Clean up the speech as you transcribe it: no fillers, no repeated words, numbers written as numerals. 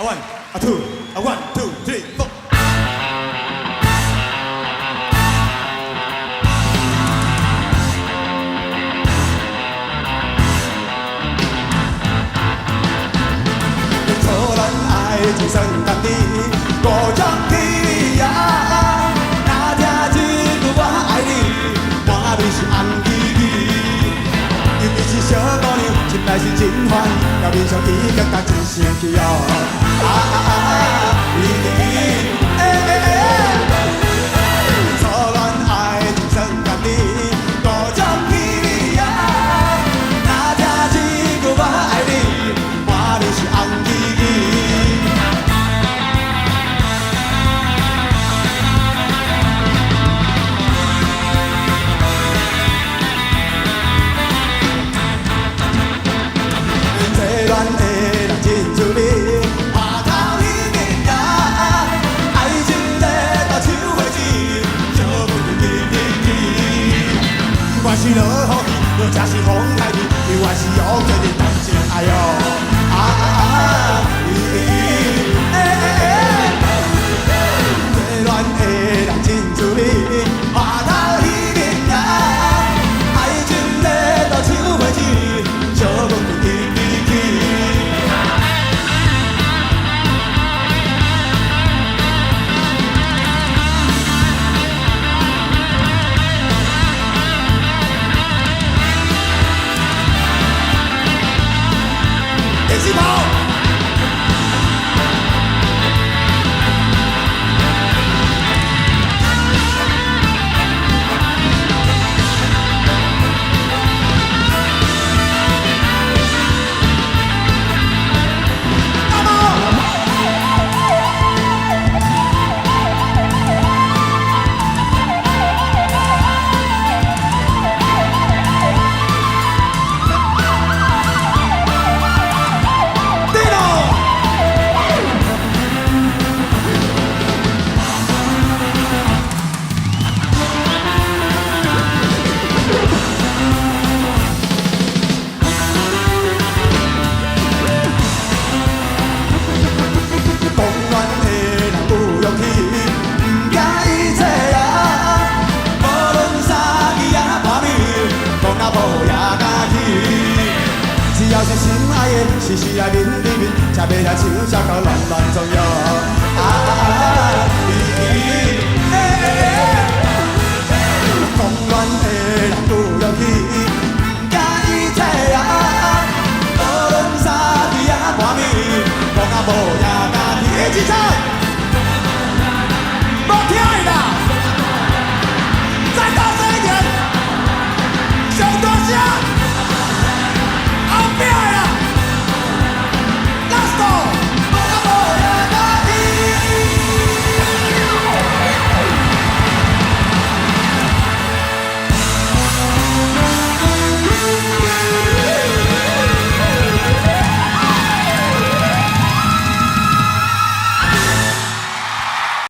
one, a two, a one, two, three, four. 一生等你，孤掌起呀！若听一句我爱你，满面是红记记。尤其是小姑娘，心内是真欢喜，表面上伊更加真生气哦。初恋爱一生等你，孤掌起呀！若听一句我爱你，满面是红记记。 我是落雨天，我才是风台天，我是有决定同情爱哟。最恋的人真趣味，花头彼面呀，爱情在到手花枝，小讲就记记记。 一起跑！只要是心爱的，时时来面对面，才袂来手才到乱乱作妖。